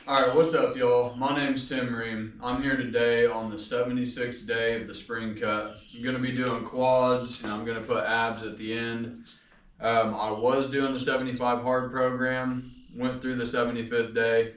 Alright, what's up, y'all? My name's Tim Ream. I'm here today on the 76th day of the spring cut. I'm going to be doing quads, and I'm going to put abs at the end. I was doing the 75 hard program, went through the 75th day.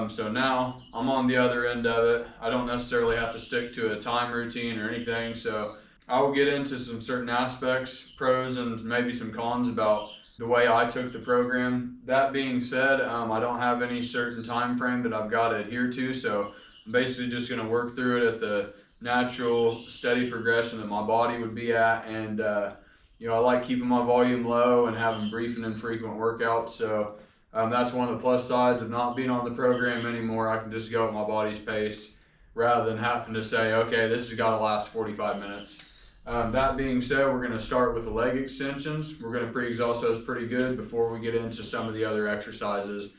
So now I'm on the other end of it. I don't necessarily have to stick to a time routine or anything, so I will get into some certain aspects, pros and maybe some cons about the way I took the program. That being said, I don't have any certain time frame that I've got to adhere to, so I'm basically just going to work through it at the natural, steady progression that my body would be at, and I like keeping my volume low and having brief and infrequent workouts. So that's one of the plus sides of not being on the program anymore. I can just go at my body's pace rather than having to say, okay, this has got to last 45 minutes. That being said, we're going to start with the leg extensions. We're going to pre-exhaust those pretty good before we get into some of the other exercises.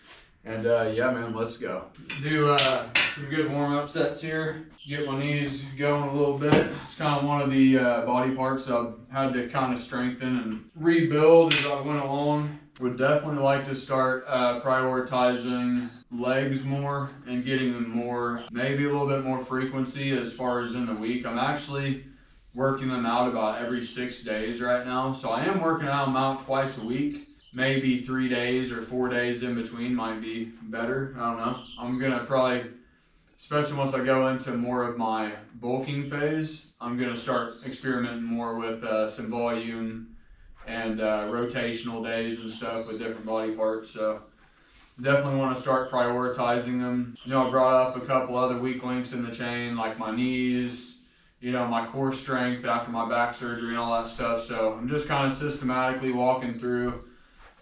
And yeah, man, let's go. Do some good warm-up sets here. Get my knees going a little bit. It's kind of one of the body parts I've had to kind of strengthen and rebuild as I went along. Would definitely like to start prioritizing legs more and getting them more, maybe a little bit more frequency as far as in the week. I'm actually working them out about every 6 days right now. So I am working them out twice a week. Maybe 3 days or 4 days in between might be better. I don't know. I'm going to probably, especially once I go into more of my bulking phase, I'm going to start experimenting more with some volume and rotational days and stuff with different body parts. So definitely want to start prioritizing them. I brought up a couple other weak links in the chain, like my knees, my core strength after my back surgery and all that stuff. So I'm just kind of systematically walking through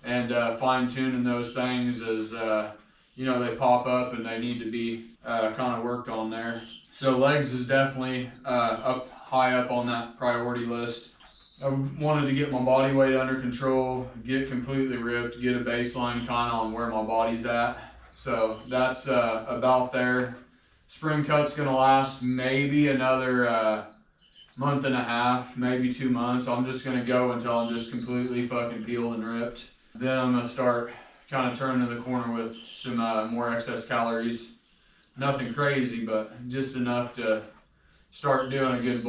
and fine-tuning those things as they pop up and they need to be kind of worked on there. So legs is definitely high up on that priority list. I wanted to get my body weight under control, get completely ripped, get a baseline kind of on where my body's at. So that's about there. Spring cut's gonna last maybe another month and a half, maybe 2 months. I'm just gonna go until I'm just completely fucking peeled and ripped. Then I'm gonna start kind of turning the corner with some more excess calories. Nothing crazy, but just enough to start doing a good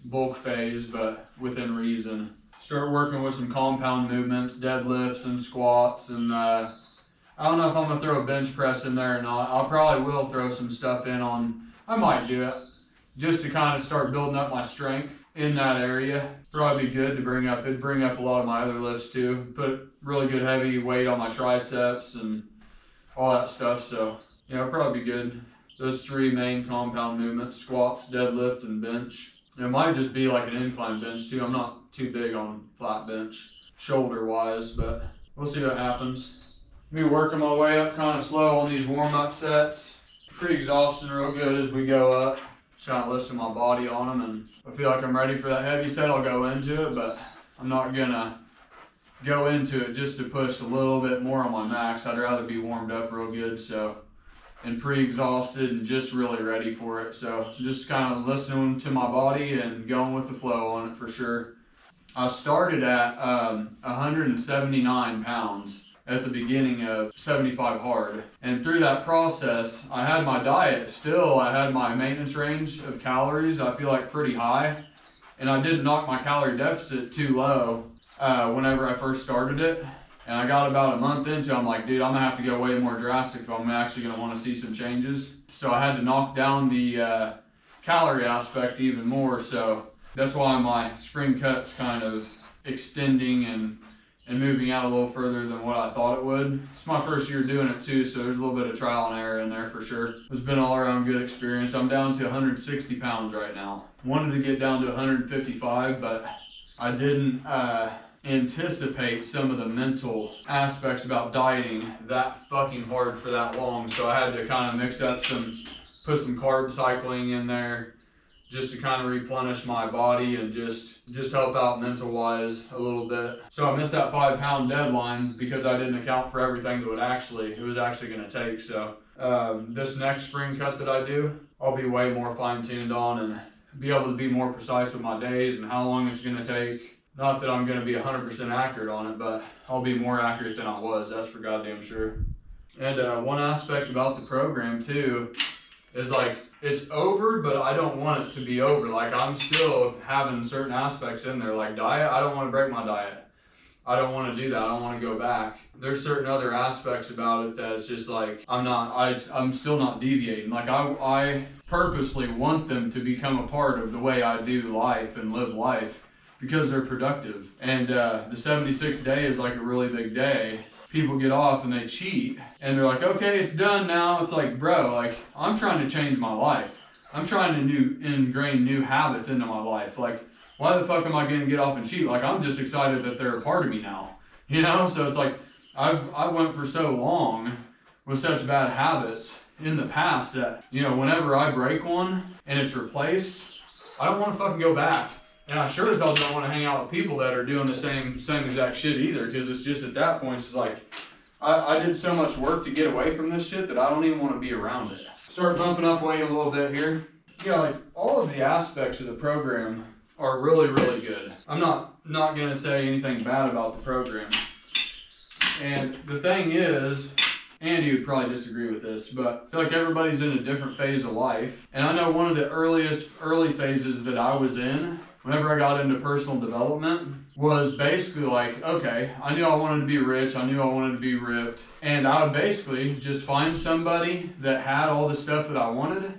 bulk phase, but within reason. Start working with some compound movements, deadlifts and squats, and I don't know if I'm gonna throw a bench press in there or not. I probably will throw some stuff in on, I might do it, just to kind of start building up my strength in that area. Probably be good to bring up. It'd bring up a lot of my other lifts too. Put really good heavy weight on my triceps and all that stuff. So yeah, probably be good. Those three main compound movements: squats, deadlift, and bench. It might just be like an incline bench too. I'm not too big on flat bench shoulder wise, but we'll see what happens. Me working my way up kind of slow on these warm-up sets. Pre-exhausting real good as we go up. Just kind of listen to my body on them, and I feel like I'm ready for that heavy set. I'll go into it, but I'm not gonna go into it just to push a little bit more on my max. I'd rather be warmed up real good, and pre-exhausted and just really ready for it. So just kind of listening to my body and going with the flow on it for sure. I started at 179 pounds at the beginning of 75 hard. And through that process, I had my diet still. I had my maintenance range of calories, I feel like pretty high. And I didn't knock my calorie deficit too low whenever I first started it. And I got about a month into it, I'm like, dude, I'm gonna have to go way more drastic if I'm actually gonna wanna see some changes. So I had to knock down the calorie aspect even more. So that's why my spring cut's kind of extending and moving out a little further than what I thought it would. It's my first year doing it too, so there's a little bit of trial and error in there for sure. It's been all around good experience. I'm down to 160 pounds right now. Wanted to get down to 155, but I didn't anticipate some of the mental aspects about dieting that fucking hard for that long. So I had to kind of mix up put some carb cycling in there just to kind of replenish my body and just help out mental wise a little bit. So I missed that 5 pound deadline because I didn't account for everything that it was actually going to take. So this next spring cut that I do, I'll be way more fine tuned on and be able to be more precise with my days and how long it's going to take. Not that I'm going to be 100% accurate on it, but I'll be more accurate than I was, that's for goddamn sure. And one aspect about the program too is like, it's over, but I don't want it to be over. Like, I'm still having certain aspects in there, like diet. I don't want to break my diet. I don't want to do that. I don't want to go back. There's certain other aspects about it that it's just like, I'm still not deviating. Like, I purposely want them to become a part of the way I do life and live life because they're productive. And the 76th day is like a really big day. People get off and they cheat and they're like, okay, it's done now. It's like, bro, like, I'm trying to change my life. I'm trying to ingrain new habits into my life. Like, why the fuck am I gonna get off and cheat? Like, I'm just excited that they're a part of me now, you know? So it's like, I went for so long with such bad habits in the past that, you know, whenever I break one and it's replaced, I don't wanna fucking go back. And I sure as hell don't want to hang out with people that are doing the same exact shit either, because it's just at that point, it's like, I did so much work to get away from this shit that I don't even want to be around it. Start bumping up weight a little bit here. Yeah, like, all of the aspects of the program are really, really good. I'm not going to say anything bad about the program. And the thing is, Andy would probably disagree with this, but I feel like everybody's in a different phase of life. And I know one of the early phases that I was in, whenever I got into personal development, was basically like, okay, I knew I wanted to be rich, I knew I wanted to be ripped, and I would basically just find somebody that had all the stuff that I wanted,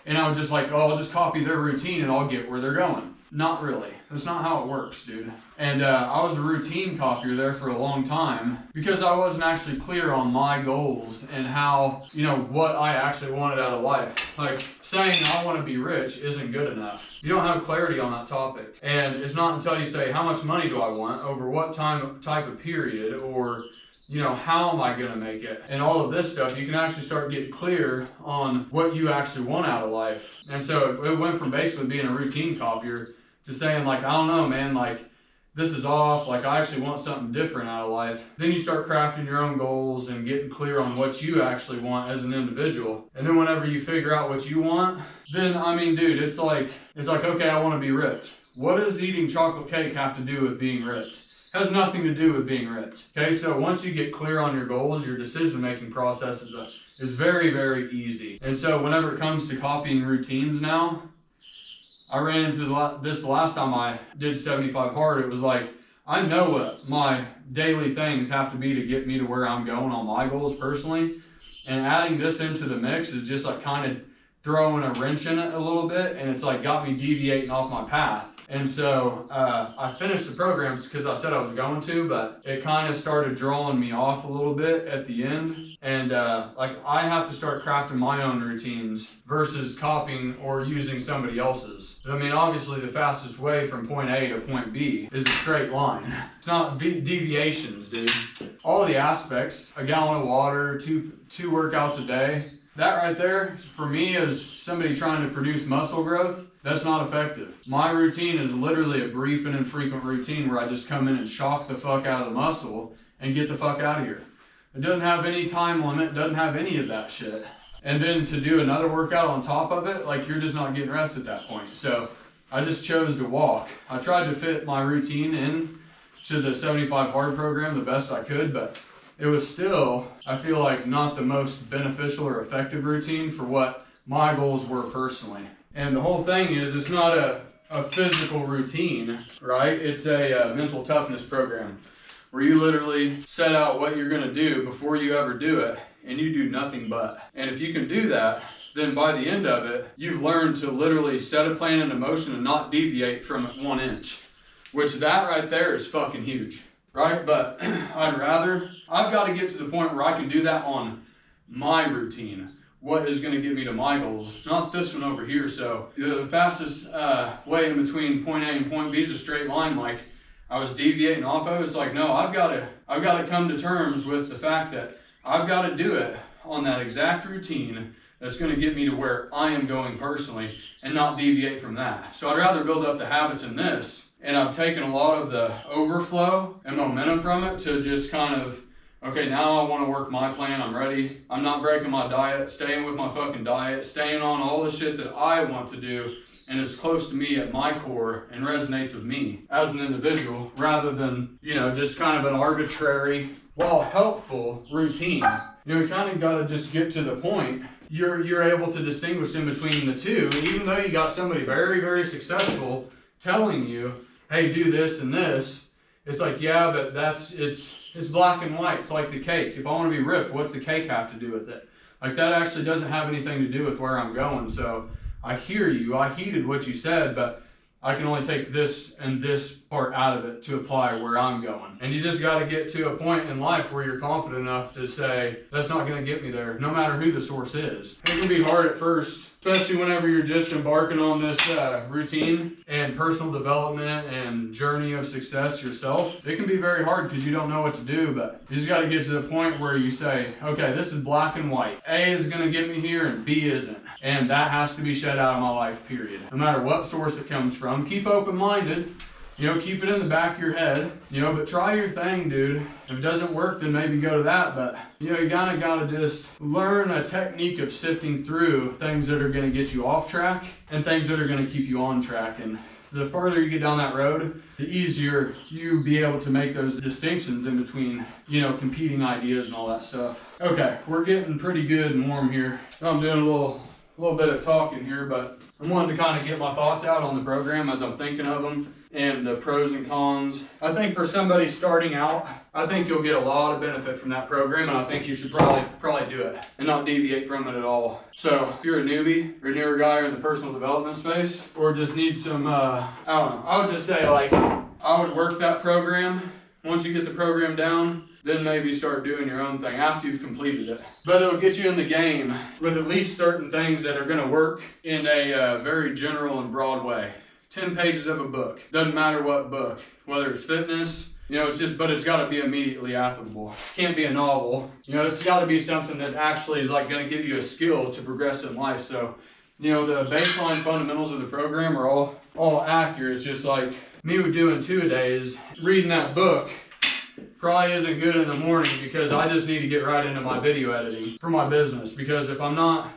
and I would just like, oh, I'll just copy their routine and I'll get where they're going. Not really. That's not how it works, dude. And I was a routine copier there for a long time because I wasn't actually clear on my goals and how, you know, what I actually wanted out of life. Like, saying I want to be rich isn't good enough. You don't have clarity on that topic. And it's not until you say, how much money do I want over what type of period, or, you know, how am I going to make it? And all of this stuff, you can actually start getting clear on what you actually want out of life. And so it went from basically being a routine copier to saying, like, I don't know, man, like, this is off, like, I actually want something different out of life. Then you start crafting your own goals and getting clear on what you actually want as an individual. And then whenever you figure out what you want, then, I mean, dude, it's like, okay, I want to be ripped. What does eating chocolate cake have to do with being ripped? It has nothing to do with being ripped. Okay, so once you get clear on your goals, your decision-making process is very, very easy. And so whenever it comes to copying routines now, I ran into this the last time I did 75 hard. It was like, I know what my daily things have to be to get me to where I'm going on my goals personally. And adding this into the mix is just like kind of throwing a wrench in it a little bit. And it's like got me deviating off my path. And so I finished the programs because I said I was going to, but it kind of started drawing me off a little bit at the end. And like, I have to start crafting my own routines versus copying or using somebody else's. I mean, obviously the fastest way from point A to point B is a straight line. It's not deviations, dude. All the aspects, a gallon of water, two workouts a day, that right there, for me, as somebody trying to produce muscle growth, that's not effective. My routine is literally a brief and infrequent routine where I just come in and shock the fuck out of the muscle and get the fuck out of here. It doesn't have any time limit, doesn't have any of that shit. And then to do another workout on top of it, like, you're just not getting rest at that point. So I just chose to walk. I tried to fit my routine in to the 75 hard program the best I could, but it was still, I feel like, not the most beneficial or effective routine for what my goals were personally. And the whole thing is, it's not a physical routine, right? It's a mental toughness program where you literally set out what you're gonna do before you ever do it, and you do nothing but. And if you can do that, then by the end of it, you've learned to literally set a plan into motion and not deviate from it 1 inch, which that right there is fucking huge, right? But I've got to get to the point where I can do that on my routine. What is going to get me to my goals, not this one over here. So the fastest way in between point A and point B is a straight line. Like, I was deviating off of it. It's like, no, I've got to come to terms with the fact that I've got to do it on that exact routine that's going to get me to where I am going personally and not deviate from that. So I'd rather build up the habits in this, and I've taken a lot of the overflow and momentum from it to just kind of, okay, now I want to work my plan. I'm ready. I'm not breaking my diet, staying with my fucking diet, staying on all the shit that I want to do and is close to me at my core and resonates with me as an individual, rather than, you know, just kind of an arbitrary while helpful, routine. You know, you kind of got to just get to the point. You're able to distinguish in between the two, even though you got somebody very, very successful telling you, hey, do this and this. It's like, yeah, but it's black and white. It's like the cake. If I want to be ripped, what's the cake have to do with it? Like, that actually doesn't have anything to do with where I'm going. So I hear you. I heeded what you said, but I can only take this and this part out of it to apply where I'm going. And you just got to get to a point in life where you're confident enough to say, that's not going to get me there, no matter who the source is. It can be hard at first, especially whenever you're just embarking on this routine and personal development and journey of success yourself. It can be very hard because you don't know what to do, but you just got to get to the point where you say, okay, this is black and white. A is going to get me here and B isn't. And that has to be shut out of my life, period. No matter what source it comes from. Keep open-minded. You know, keep it in the back of your head, you know, but try your thing, dude. If it doesn't work, then maybe go to that. But, you know, you gotta just learn a technique of sifting through things that are gonna get you off track and things that are gonna keep you on track. And the farther you get down that road, the easier you be able to make those distinctions in between, you know, competing ideas and all that stuff. Okay, we're getting pretty good and warm here. I'm doing a little bit of talking here, but I wanted to kind of get my thoughts out on the program as I'm thinking of them and the pros and cons. I think for somebody starting out, I think you'll get a lot of benefit from that program, and I think you should probably do it and not deviate from it at all. So if you're a newbie or a newer guy or in the personal development space, or just need some, I don't know, I would just say, like, I would work that program. Once you get the program down, then maybe start doing your own thing after you've completed it. But it'll get you in the game with at least certain things that are gonna work in a very general and broad way. 10 pages of a book, doesn't matter what book, whether it's fitness, you know, but it's gotta be immediately applicable. Can't be a novel, you know, it's gotta be something that actually is like gonna give you a skill to progress in life. So, you know, the baseline fundamentals of the program are all accurate. It's just like me doing 2-a-days, reading that book probably isn't good in the morning because I just need to get right into my video editing for my business. Because if I'm not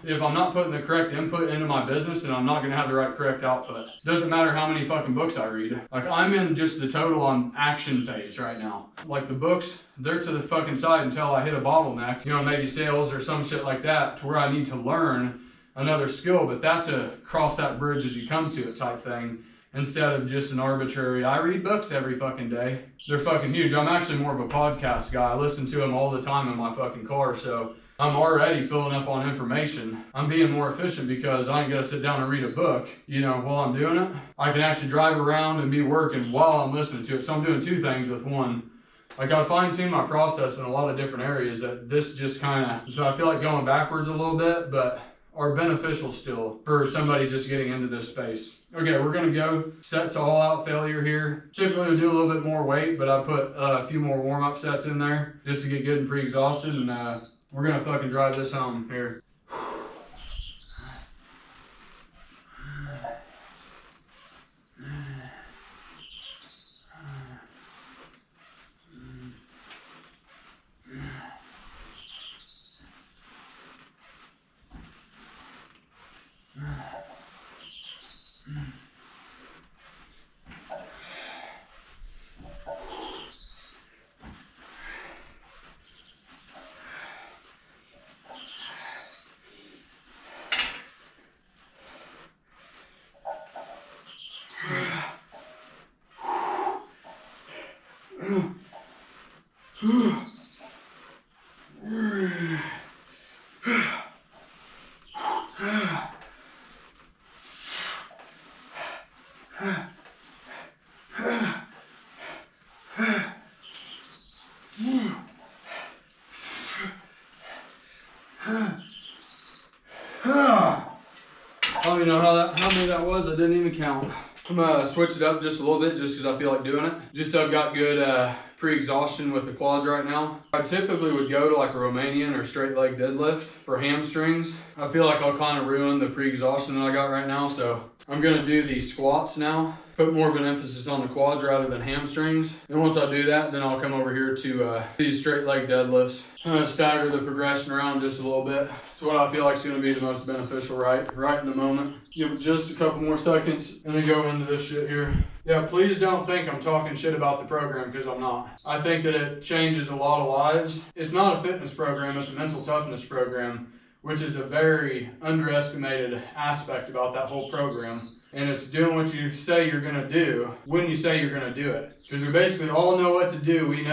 putting the correct input into my business, then I'm not gonna have the right correct output. Doesn't matter how many fucking books I read. Like, I'm in just the total on action phase right now. Like, the books, they're to the fucking side until I hit a bottleneck, you know, maybe sales or some shit like that, to where I need to learn another skill, but that's a cross that bridge as you come to it type thing. Instead of just an arbitrary, I read books every fucking day. They're fucking huge. I'm actually more of a podcast guy. I listen to them all the time in my fucking car, so I'm already filling up on information. I'm being more efficient because I ain't gonna sit down and read a book, you know, while I'm doing it. I can actually drive around and be working while I'm listening to it. So I'm doing two things with one. Like, I fine-tune my process in a lot of different areas that this just kind of, so I feel like going backwards a little bit, but are beneficial still for somebody just getting into this space. Okay, we're gonna go set to all out failure here. Typically we do a little bit more weight, but I put a few more warm-up sets in there just to get good and pre-exhausted, and we're gonna fucking drive this home here. I don't even know how many that was. I didn't even count. I'm gonna switch it up just a little bit just because I feel like doing it. Just so I've got good pre-exhaustion with the quads right now. I typically would go to like a Romanian or straight leg deadlift for hamstrings. I feel like I'll kind of ruin the pre-exhaustion that I got right now, so I'm gonna do the squats now. Put more of an emphasis on the quads rather than hamstrings. And once I do that, then I'll come over here to these straight leg deadlifts. I'm gonna stagger the progression around just a little bit. It's what I feel like is gonna be the most beneficial right in the moment. Give it just a couple more seconds and then go into this shit here. Yeah, please don't think I'm talking shit about the program, because I'm not. I think that it changes a lot of lives. It's not a fitness program, it's a mental toughness program, which is a very underestimated aspect about that whole program. And it's doing what you say you're gonna do when you say you're gonna do it. Because we basically all know what to do. We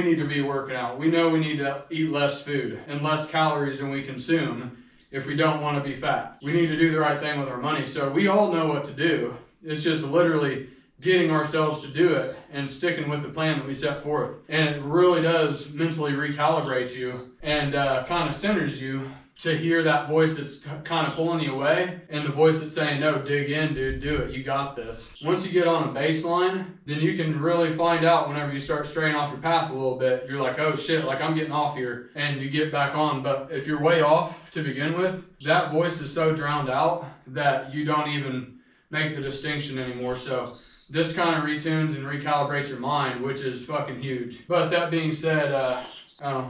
need to be working out. We know we need to eat less food and less calories than we consume if we don't want to be fat. We need to do the right thing with our money. So we all know what to do. It's just literally getting ourselves to do it and sticking with the plan that we set forth. And it really does mentally recalibrate you and kind of centers you to hear that voice that's kind of pulling you away and the voice that's saying, no, dig in, dude, do it, you got this. Once you get on a baseline, then you can really find out whenever you start straying off your path a little bit. You're like, oh shit, like I'm getting off here, and you get back on. But if you're way off to begin with, that voice is so drowned out that you don't even make the distinction anymore. So this kind of retunes and recalibrates your mind, which is fucking huge. But that being said,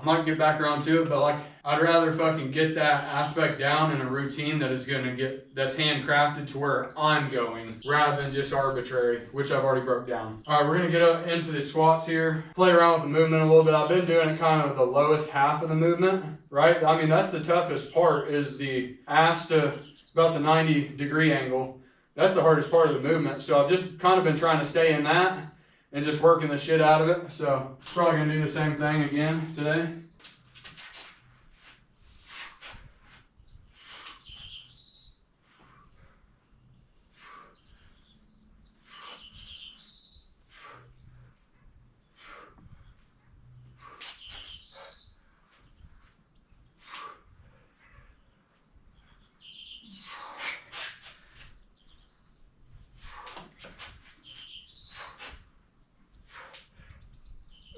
might get back around to it, but like I'd rather fucking get that aspect down in a routine that's handcrafted to where I'm going rather than just arbitrary, which I've already broke down. All right, we're gonna get up into the squats here, play around with the movement a little bit. I've been doing it kind of the lowest half of the movement, right? I mean, that's the toughest part, is the ass to about the 90-degree angle. That's the hardest part of the movement. So I've just kind of been trying to stay in that and just working the shit out of it. So probably gonna do the same thing again today.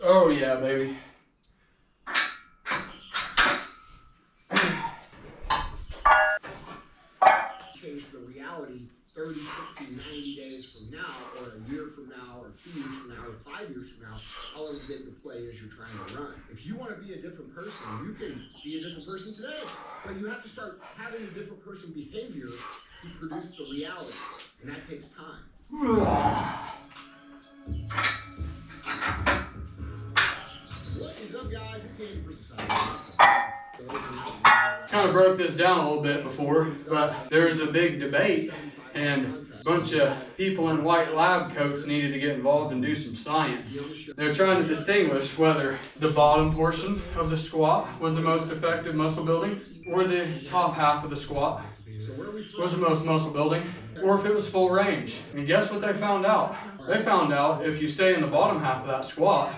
Oh yeah, baby. Change the reality 30, 60, 90 days from now, or a year from now, or 2 years from now, or 5 years from now, however big the play is you're trying to run. If you want to be a different person, you can be a different person today, but you have to start having a different person behavior to produce the reality, and that takes time. What is up, guys? It's Andy for Society. Kind of broke this down a little bit before, but there's a big debate, and a bunch of people in white lab coats needed to get involved and do some science. They're trying to distinguish whether the bottom portion of the squat was the most effective muscle building, or the top half of the squat was the most muscle building, or if it was full range. And guess what they found out? They found out if you stay in the bottom half of that squat,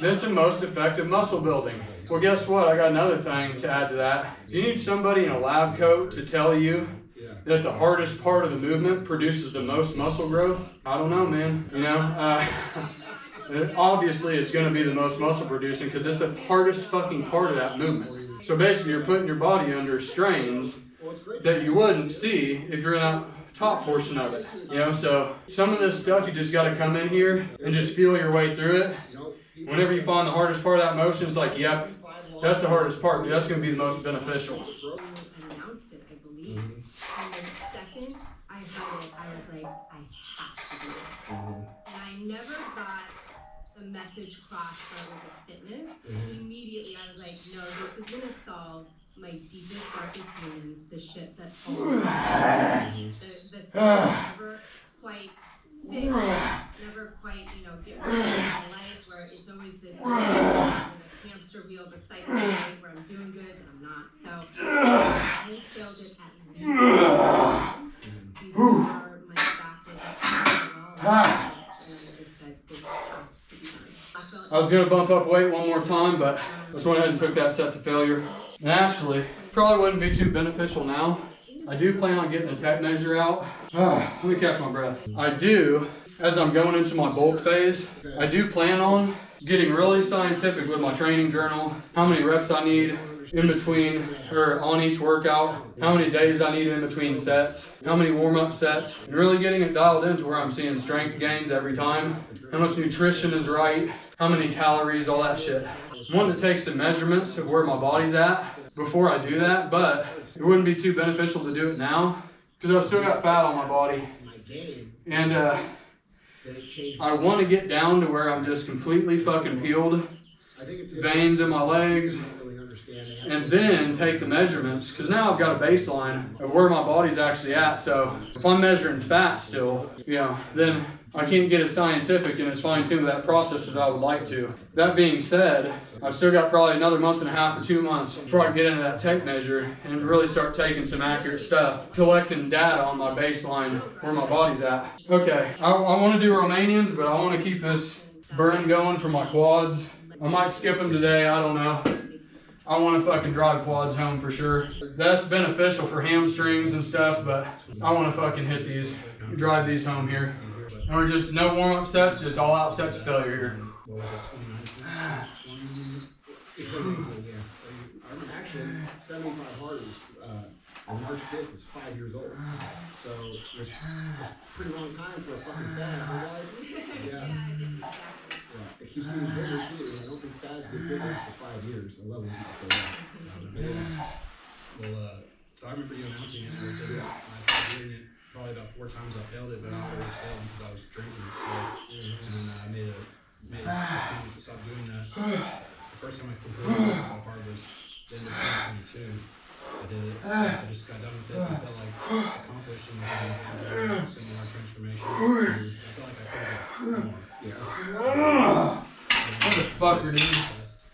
this is the most effective muscle building. Well, guess what? I got another thing to add to that. You need somebody in a lab coat to tell you that the hardest part of the movement produces the most muscle growth. I don't know, man. You know, obviously it's going to be the most muscle producing because it's the hardest fucking part of that movement. So basically, you're putting your body under strains that you wouldn't see if you're in that top portion of it. You know, so some of this stuff you just got to come in here and just feel your way through it. Whenever you find the hardest part of that motion, it's like, yep, that's the hardest part. Dude, that's going to be the most beneficial. I announced it, I believe. And the second I heard it, I was like, I have to do it. And I never got the message crossed that it was a fitness. Immediately, I was like, no, this is going to solve my deepest, darkest demons, the shit that holds the stuff that never quite fix, never quite, get rid of in my life, where it's always this hamster wheel, the cycle where I'm doing good and I'm not. So I failed it at least before my back was up. I was going to bump up weight one more time, but I just went ahead and took that set to failure. And actually, probably wouldn't be too beneficial now. I do plan on getting a tape measure out. Let me catch my breath. I do, as I'm going into my bulk phase, I do plan on getting really scientific with my training journal, how many reps I need in between or on each workout, how many days I need in between sets, how many warm-up sets, and really getting it dialed in to where I'm seeing strength gains every time, how much nutrition is right, how many calories, all that shit. I want to take some measurements of where my body's at before I do that, but it wouldn't be too beneficial to do it now because I've still got fat on my body. And then it changes. I want to get down to where I'm just completely fucking peeled, I think it's veins in my legs, and then take the measurements, because now I've got a baseline of where my body's actually at. So if I'm measuring fat still, you know, then I can't get as scientific and as fine-tuned with that process as I would like to. That being said, I've still got probably another month and a half or 2 months before I can get into that tape measure and really start taking some accurate stuff, collecting data on my baseline, where my body's at. Okay, I want to do Romanians, but I want to keep this burn going for my quads. I might skip them today, I don't know. I want to fucking drive quads home for sure. That's beneficial for hamstrings and stuff, but I want to fucking hit these, drive these home here. And we're just no warm-up sets, just all out set to failure here. What was it, 2019? Actually, 75 hard is, on March 5th is 5 years old. So it's a pretty long time for a fucking fad, huh guys? Yeah. It keeps getting bigger too. I don't think fads get bigger for 5 years. I love when people say that. Well, so I remember you announcing it, and I said, I tried doing it probably about 4 times. I failed it, but I always failed because I was drinking still. And then I made a commitment to stop doing that. The first time I completely stopped hard was the end of 2022. I did it. I just got done with it. I felt like accomplished and similar transformation. And I felt like I could have more. Yeah. Motherfucker, dude.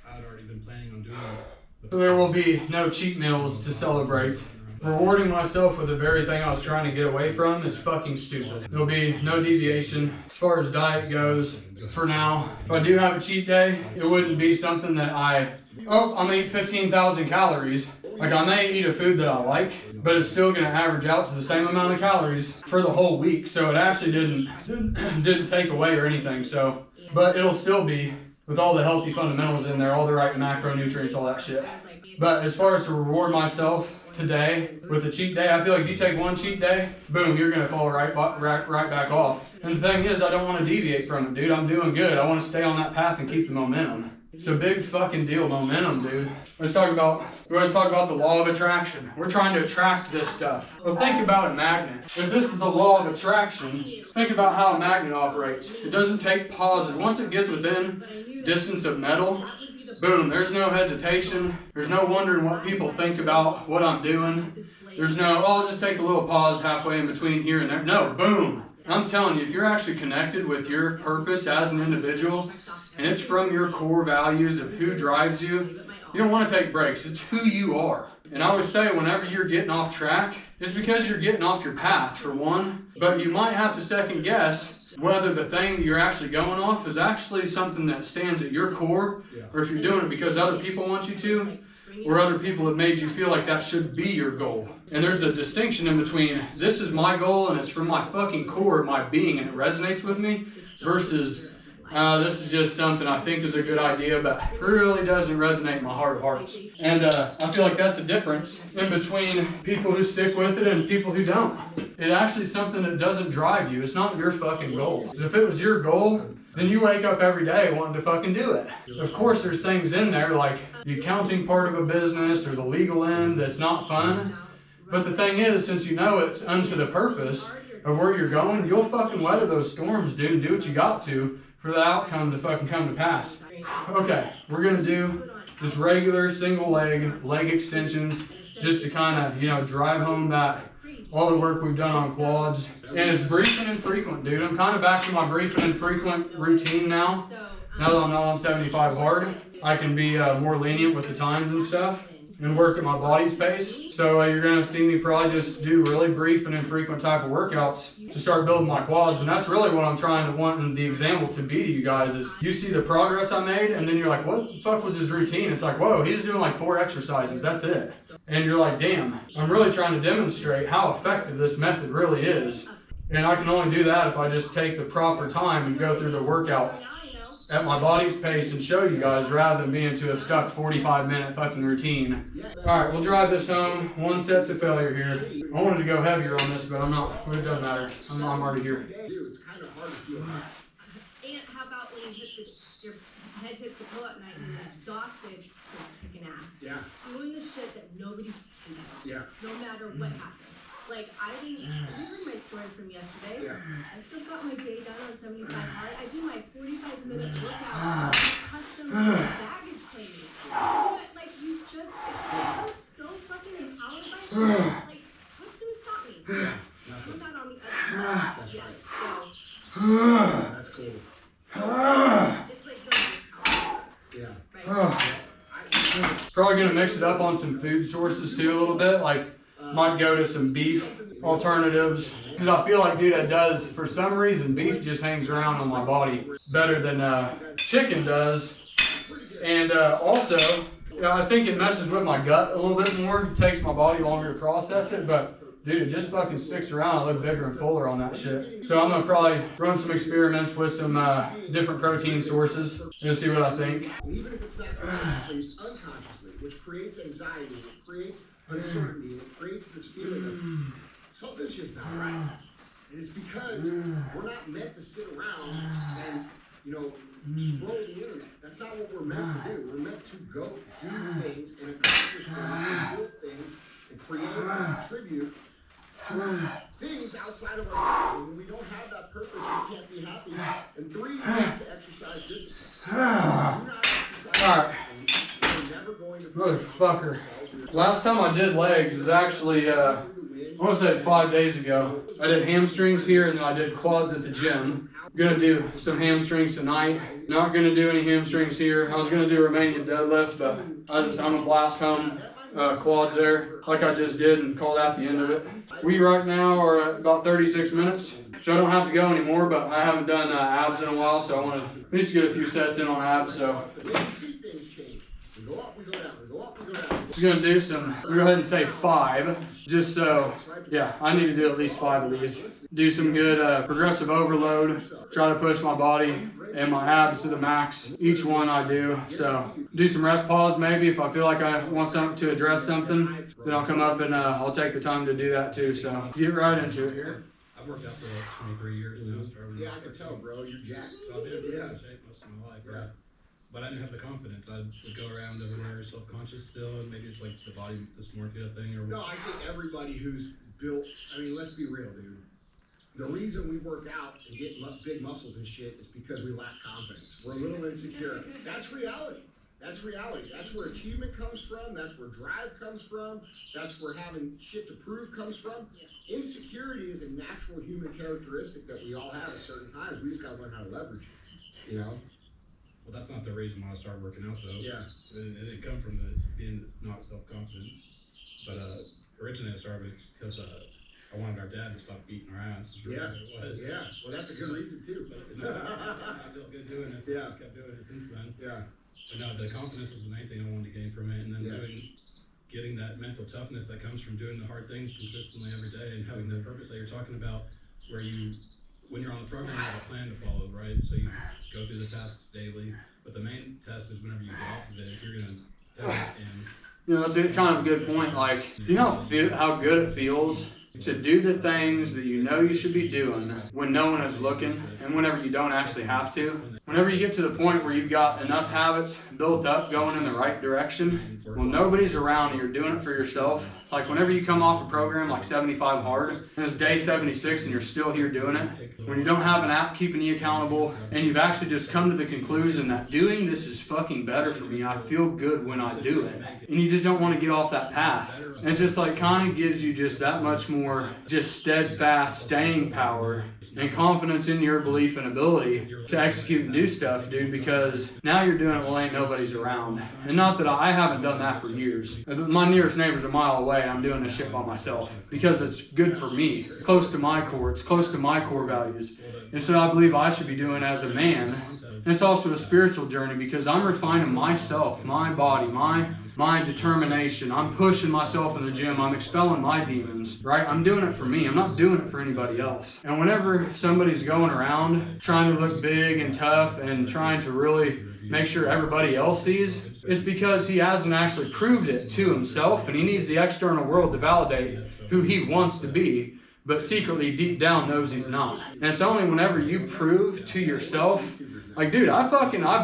I had already been planning on doing it. So there will be no cheat meals to celebrate. Rewarding myself with the very thing I was trying to get away from is fucking stupid. There'll be no deviation as far as diet goes for now. If I do have a cheat day, it wouldn't be something that I'm gonna eat 15,000 calories. Like, I may eat a food that I like, but it's still gonna average out to the same amount of calories for the whole week. So it actually didn't take away or anything. So, but it'll still be with all the healthy fundamentals in there, all the right macronutrients, all that shit. But as far as to reward myself today with a cheat day, I feel like you take one cheat day, boom, you're gonna fall right back off. And the thing is, I don't want to deviate from it, dude. I'm doing good. I want to stay on that path and keep the momentum. It's a big fucking deal, momentum, dude. Let's talk about the law of attraction. We're trying to attract this stuff. Well, think about a magnet. If this is the law of attraction, think about how a magnet operates. It doesn't take pauses. Once it gets within distance of metal, boom, there's no hesitation. There's no wondering what people think about what I'm doing. There's no, I'll just take a little pause halfway in between here and there. No, boom. I'm telling you, if you're actually connected with your purpose as an individual, and it's from your core values of who drives you, you don't want to take breaks. It's who you are. And I always say, whenever you're getting off track, it's because you're getting off your path, for one. But you might have to second guess whether the thing that you're actually going off is actually something that stands at your core, or if you're doing it because other people want you to, or other people have made you feel like that should be your goal. And there's a distinction in between, this is my goal and it's from my fucking core of my being and it resonates with me, versus this is just something I think is a good idea, but really doesn't resonate in my heart of hearts. And I feel like that's a difference in between people who stick with it and people who don't. It actually is something that doesn't drive you. It's not your fucking goal. Because if it was your goal, then you wake up every day wanting to fucking do it. Of course, there's things in there like the accounting part of a business or the legal end that's not fun. But the thing is, since you know it's unto the purpose of where you're going, you'll fucking weather those storms, dude, and do what you got to for the outcome to fucking come to pass. Okay, we're gonna do just regular single leg extensions just to kind of, drive home that all the work we've done on quads. And it's brief and infrequent, dude. I'm kind of back to my brief and infrequent routine now. Now that I'm not on 75 hard, I can be more lenient with the times and stuff and work at my body's pace. So you're gonna see me probably just do really brief and infrequent type of workouts to start building my quads. And that's really what I'm trying to want the example to be to you guys is you see the progress I made and then you're like, what the fuck was his routine? It's like, whoa, he's doing like 4 exercises, that's it. And you're like, damn, I'm really trying to demonstrate how effective this method really is. And I can only do that if I just take the proper time and go through the workout at my body's pace and show you guys rather than being to a stuck 45-minute fucking routine. All right, we'll drive this home. 1 set to failure here. I wanted to go heavier on this, but I'm not. It doesn't matter. I'm already here. It's kind of hard to feel that. And how about when you hit your head hits the pillow at night and you're exhausted for kicking ass? Yeah. Doing the shit that nobody does. Yeah. No matter what happens. Like, I didn't, you heard my story from yesterday. Yeah. I still got my day done on 75 hard. I do my 45-minute workout custom baggage claiming. But, like, you just, you're so fucking empowered by it. Like, what's gonna stop me? Yeah. I'm not on the other side That's yet, right. so. That's cool. It's like the most powerful, Yeah. right? Probably gonna mix it up on some food sources too a little bit. Like, might go to some beef alternatives. Because I feel like, dude, that does, for some reason, beef just hangs around on my body better than chicken does. And also, I think it messes with my gut a little bit more. It takes my body longer to process it, but dude, it just fucking sticks around. I look bigger and fuller on that shit. So I'm gonna probably run some experiments with some different protein sources and see what I think. And even if it's not consciously, it's unconsciously, which creates anxiety, it creates uncertainty, and it creates this feeling of something's just not right. And it's because we're not meant to sit around and, you know, scroll the internet. That's not what we're meant to do. We're meant to go do things and accomplish things and build things and create and contribute to things outside of ourselves. And when we don't have that purpose, we can't be happy. And 3, we have to exercise discipline. Do not exercise discipline. We're never going to be Motherfucker. Last time I did legs was actually, I want to say 5 days ago. I did hamstrings here and then I did quads at the gym. I'm gonna do some hamstrings tonight. Not gonna do any hamstrings here. I was gonna do Romanian deadlift, but I'm gonna blast home quads there like I just did and call that the end of it. We right now are at about 36 minutes, so I don't have to go anymore, but I haven't done abs in a while, so I want to at least get a few sets in on abs. So we go up, we go down, we go up, we go down. just gonna do some, we'll go ahead and say 5, just so, yeah, I need to do at least 5 of these. Do some good progressive overload, try to push my body and my abs to the max, each one I do. So do some rest pause maybe if I feel like I want something to address something, then I'll come up and I'll take the time to do that too. So get right into it here. I've worked out for like 23 years now. Yeah, I can tell, bro. You're jacked. So I've been in good shape most of my life. Right? But I didn't have the confidence. I would go around everywhere self-conscious still, and maybe it's like the body dysmorphia thing or. No, I think everybody who's built. I mean, let's be real, dude. The reason we work out and get big muscles and shit is because we lack confidence. We're a little insecure. That's reality. That's reality. That's where achievement comes from. That's where drive comes from. That's where having shit to prove comes from. Insecurity is a natural human characteristic that we all have at certain times. We just gotta learn how to leverage it. You know. Well, that's not the reason why I started working out, though. Yeah. It didn't come from being not self-confidence. But originally I started because I wanted our dad to stop beating our ass. Really Yeah. Yeah. Well, that's a good reason too. But no, I felt good doing it. So I just kept doing it since then. Yeah. But no, the confidence was the main thing I wanted to gain from it, and then getting that mental toughness that comes from doing the hard things consistently every day and having the purpose that you're talking about, where when you're on the program, you have a plan to follow, right? So you go through the tasks daily, but the main test is whenever you get off of it, if you're gonna do it and. You know, it's a kind of a good point. Like, do you know how good it feels to do the things that you know you should be doing when no one is looking and whenever you don't actually have to? Whenever you get to the point where you've got enough habits built up going in the right direction, when nobody's around and you're doing it for yourself, like whenever you come off a program like 75 hard and it's day 76 and you're still here doing it, when you don't have an app keeping you accountable and you've actually just come to the conclusion that doing this is fucking better for me, I feel good when I do it, and you just don't want to get off that path. And it just like kind of gives you just that much more just steadfast staying power and confidence in your belief and ability to execute and do stuff, dude, because now you're doing it while ain't nobody's around. And not that I haven't done that for years. My nearest neighbor's a mile away and I'm doing this shit by myself because it's good for me. It's close to my core. It's close to my core values. And so I believe I should be doing as a man. And it's also a spiritual journey because I'm refining myself, my body, my determination. I'm pushing myself in the gym. I'm expelling my demons, right? I'm doing it for me. I'm not doing it for anybody else. And whenever somebody's going around trying to look big and tough and trying to really make sure everybody else sees, it's because he hasn't actually proved it to himself, and he needs the external world to validate who he wants to be, but secretly deep down knows he's not. And it's only whenever you prove to yourself, like, dude, I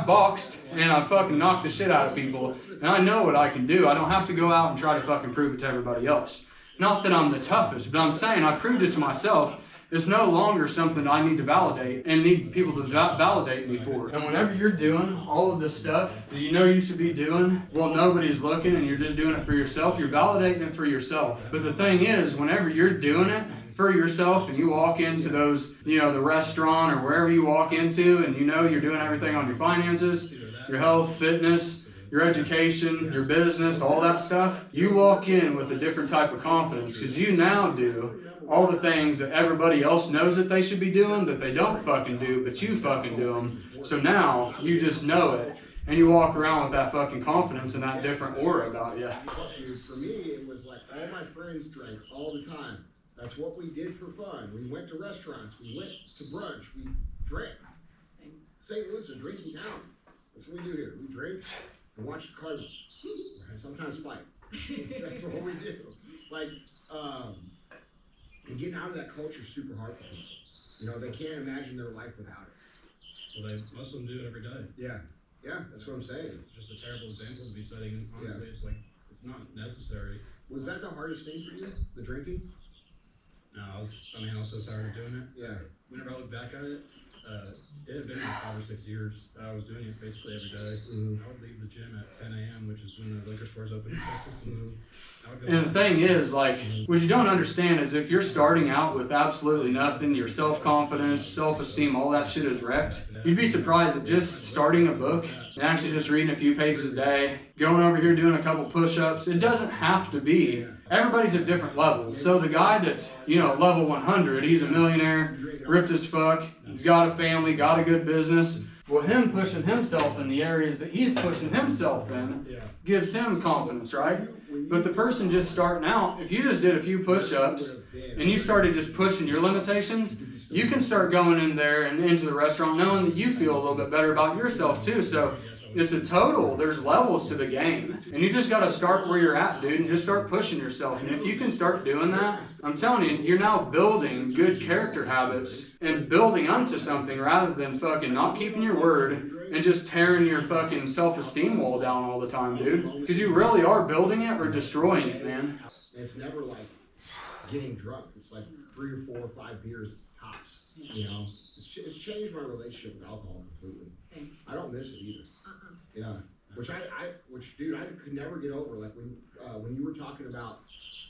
boxed and I fucking knocked the shit out of people, and I know what I can do. I don't have to go out and try to fucking prove it to everybody else. Not that I'm the toughest, but I'm saying I proved it to myself. It's no longer something I need to validate and need people to validate me for. And whenever you're doing all of this stuff that you know you should be doing, well, nobody's looking and you're just doing it for yourself, you're validating it for yourself. But the thing is, whenever you're doing it for yourself and you walk into those, the restaurant or wherever you walk into and you're doing everything on your finances, your health, fitness, your education, your business, all that stuff, you walk in with a different type of confidence because you now do all the things that everybody else knows that they should be doing that they don't fucking do, but you fucking do them. So now you just know it and you walk around with that fucking confidence and that different aura about you. For me, it was like all my friends drank all the time. That's what we did for fun. We went to restaurants, we went to brunch, we drank. St. Louis is a drinking town. That's what we do here. We drink and watch the Cardinals. And sometimes fight. That's what we do. Like, and getting out of that culture is super hard for people. They can't imagine their life without it. Well, most of them do it every day. Yeah, that's what I'm saying. It's just a terrible example to be setting. And honestly, it's like, it's not necessary. Was that the hardest thing for you, the drinking? No, I was so tired of doing it. Yeah. Whenever I look back at it, it had been like 5 or 6 years that I was doing it basically every day. I would leave the gym at 10 a.m., which is when the liquor stores open in Texas. And the thing is, like, what you don't understand is if you're starting out with absolutely nothing, your self-confidence, self-esteem, all that shit is wrecked, you'd be surprised at just starting a book and actually just reading a few pages a day, going over here doing a couple push-ups. It doesn't have to be. Everybody's at different levels. So the guy that's, level 100, he's a millionaire, ripped as fuck, he's got a family, got a good business. Well, him pushing himself in the areas that he's pushing himself in gives him confidence, right? But the person just starting out, if you just did a few push-ups and you started just pushing your limitations, you can start going in there and into the restaurant knowing that you feel a little bit better about yourself too. So it's a total, there's levels to the game. And you just got to start where you're at, dude, and just start pushing yourself. And if you can start doing that, I'm telling you, you're now building good character habits and building onto something rather than fucking not keeping your word and just tearing your fucking self-esteem wall down all the time, dude. Because you really are building it or destroying it, man. It's never like getting drunk. It's like 3 or 4 or 5 beers tops. It's changed my relationship with alcohol completely. Same. I don't miss it either. Yeah. Which dude, I could never get over. Like when you were talking about,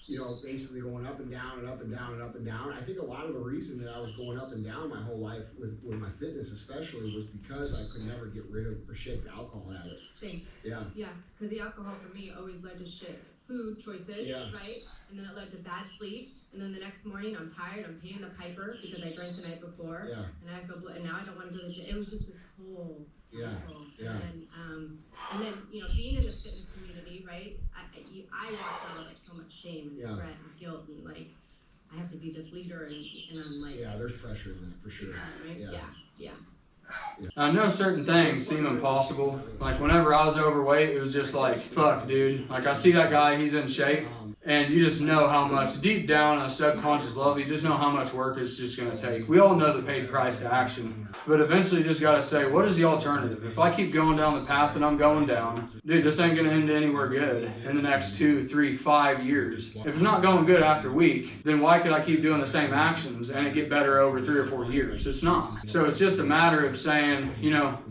basically going up and down and up and down and up and down. I think a lot of the reason that I was going up and down my whole life with my fitness especially was because I could never get rid of or shake the alcohol habit. Same. Yeah. Yeah, because the alcohol for me always led to shit food choices, right? And then it led to bad sleep. And then the next morning I'm tired, I'm paying the piper because I drank the night before. Yeah. And I feel, and now I don't want to go to the gym. It was just this whole cycle. Yeah. And then, being in the fitness community, right? I walked out of like so much shame and regret and guilt and like, I have to be this leader and I'm like. Yeah, there's pressure in that for sure. Right? Yeah. I know certain things seem impossible. Like whenever I was overweight, it was just like, fuck, dude. Like I see that guy, he's in shape. And you just know how much, deep down on a subconscious level, you just know how much work it's just going to take. We all know the paid price to action. But eventually you just got to say, what is the alternative? If I keep going down the path that I'm going down, dude, this ain't going to end anywhere good in the next 2, 3, 5 years. If it's not going good after a week, then why could I keep doing the same actions and it get better over 3 or 4 years? It's not. So it's just a matter of saying,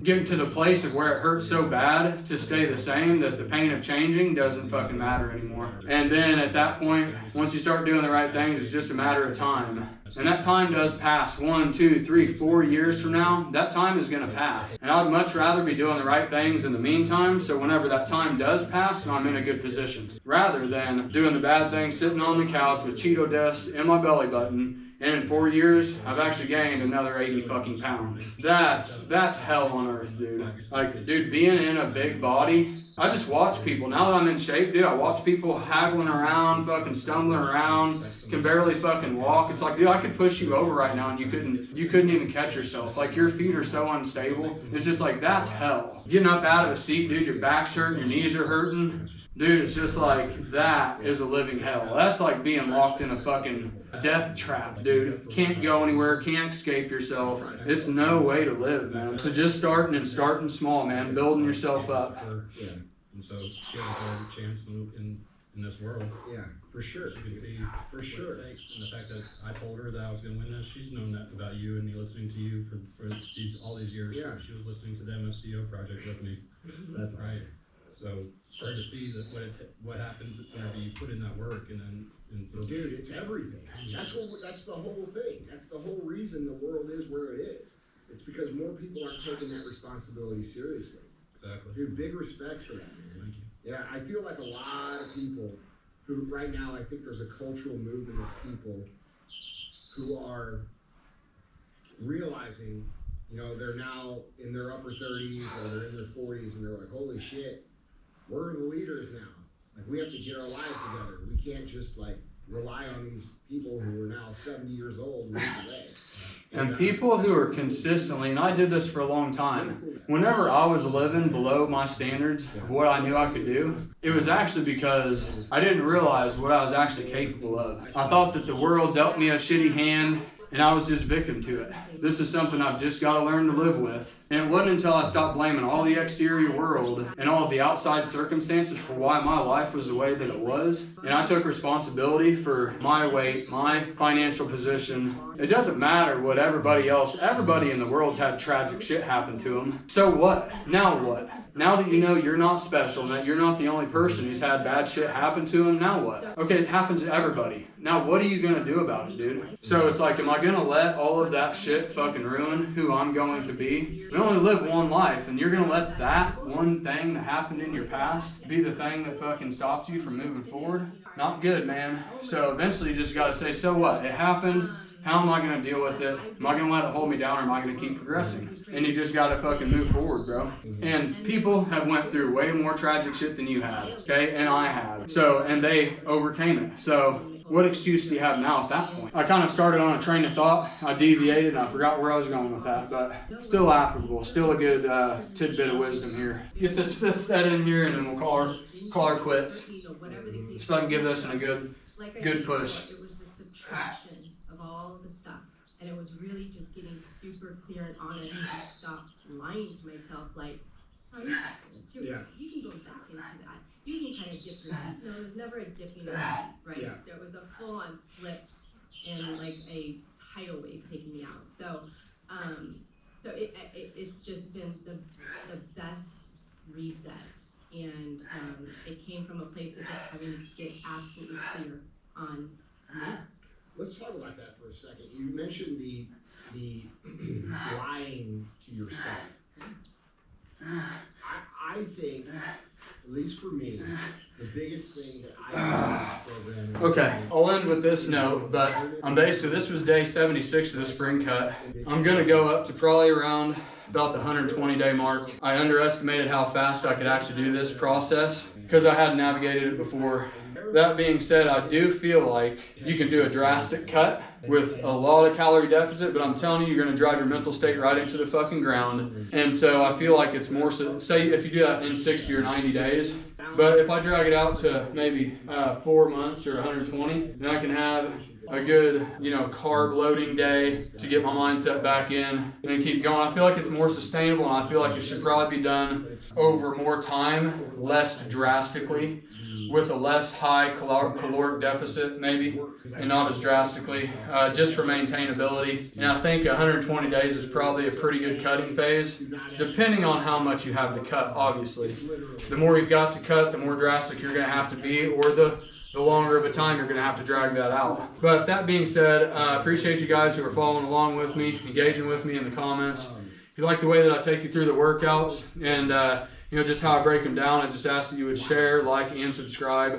getting to the place of where it hurts so bad to stay the same that the pain of changing doesn't fucking matter anymore. And then at that point, once you start doing the right things, it's just a matter of time. And that time does pass 1, 2, 3, 4 years from now. That time is going to pass. And I'd much rather be doing the right things in the meantime, so whenever that time does pass, I'm in a good position. Rather than doing the bad things, sitting on the couch with Cheeto dust in my belly button, and in 4 years, I've actually gained another 80 fucking pounds. That's hell on earth, dude. Like, dude, being in a big body, I just watch people. Now that I'm in shape, dude, I watch people haggling around, fucking stumbling around, can barely fucking walk. It's like, dude, I could push you over right now and you couldn't even catch yourself. Like, your feet are so unstable. It's just like, that's hell. Getting up out of a seat, dude, your back's hurting, your knees are hurting. Dude, it's just like, that is a living hell. That's like being locked in a fucking death trap, dude. Can't go anywhere, can't escape yourself. It's no way to live, man. So just starting small, man. Building yourself up. And so she has a chance in in this world. Yeah, for sure. She can see For what sure. it takes, and the fact that I told her that I was going to win this, she's known that about you and me listening to you for all these years. Yeah. She was listening to the MFCO project with me, That's right? awesome. So for her to see that what happens whenever you put in that work, and then Dude, it's everything. That's the whole thing. That's the whole reason the world is where it is. It's because more people aren't taking that responsibility seriously. exactly. Dude, big respect for that, man. Thank you. Yeah, I feel like a lot of people who right now, I think there's a cultural movement of people who are realizing, you know, they're now in their upper 30s or they're in their 40s and they're like, holy shit, we're the leaders now. Like, we have to get our lives together. We can't just like rely on these people who are now 70 years old and lead the way. And people who are consistently, and I did this for a long time, whenever I was living below my standards of what I knew I could do, it was actually because I didn't realize what I was actually capable of. I thought that the world dealt me a shitty hand and I was just victim to it. This is something I've just got to learn to live with. And it wasn't until I stopped blaming all the exterior world and all of the outside circumstances for why my life was the way that it was, and I took responsibility for my weight, my financial position. It doesn't matter what everybody in the world's had tragic shit happen to them. So what? Now what? Now that you know you're not special and that you're not the only person who's had bad shit happen to them, now what? Okay, it happens to everybody. Now what are you gonna do about it, dude? So it's like, am I gonna let all of that shit fucking ruin who I'm going to be? We only live one life, and you're gonna let that one thing that happened in your past be the thing that fucking stops you from moving forward? Not good, man. So eventually you just gotta say, so what? It happened. How am I gonna deal with it? Am I gonna let it hold me down, or am I gonna keep progressing? And you just gotta fucking move forward, bro. And people have went through way more tragic shit than you have, okay? And I have. So, and they overcame it. So, what excuse do you have now at that point? I kind of started on a train of thought. I deviated and I forgot where I was going with that, but still applicable. Still a good tidbit of wisdom here. Get this fifth set in here and then we'll call her quits. Let's fucking give this a good push. It was the subtraction of all the stuff, and it was really just getting super clear and honest and stop lying to myself like, oh, you got this. You can go back into that. You can kind of dip your feet. No, it was never a dipping of the feet, right? Yeah. So it was a full-on slip and like a tidal wave taking me out. So, it's just been the best reset, and it came from a place of just having to get absolutely clear on me. Let's talk about that for a second. You mentioned the lying to yourself. I think, at least for me, the biggest thing that I do in this program. Okay, I'll end with this note, but this was day 76 of the spring cut. I'm gonna go up to probably around about the 120 day mark. I underestimated how fast I could actually do this process because I hadn't navigated it before. That being said, I do feel like you can do a drastic cut with a lot of calorie deficit, but I'm telling you, you're going to drive your mental state right into the fucking ground. And so I feel like it's more so, say if you do that in 60 or 90 days, but if I drag it out to maybe 4 months or 120, then I can have a good, carb loading day to get my mindset back in and then keep going. I feel like it's more sustainable, and I feel like it should probably be done over more time, less drastically, with a less high caloric deficit maybe, and not as drastically, just for maintainability. And I think 120 days is probably a pretty good cutting phase, depending on how much you have to cut, obviously. The more you've got to cut, the more drastic you're going to have to be, or the longer of a time you're going to have to drag that out. But that being said, I appreciate you guys who are following along with me, engaging with me in the comments. If you like the way that I take you through the workouts and just how I break them down, I just ask that you would share, like, and subscribe.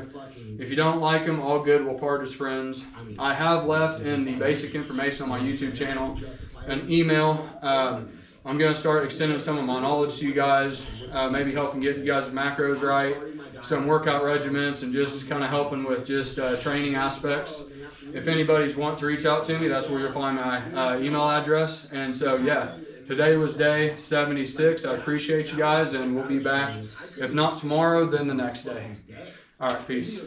If you don't like them, all good, we'll part as friends. I have left in the basic information on my YouTube channel an email. I'm going to start extending some of my knowledge to you guys, maybe helping get you guys' macros right, some workout regimens, and just kind of helping with just training aspects. If anybody's want to reach out to me, that's where you'll find my email address. And so, yeah. Today was day 76. I appreciate you guys, and we'll be back. If not tomorrow, then the next day. All right, peace.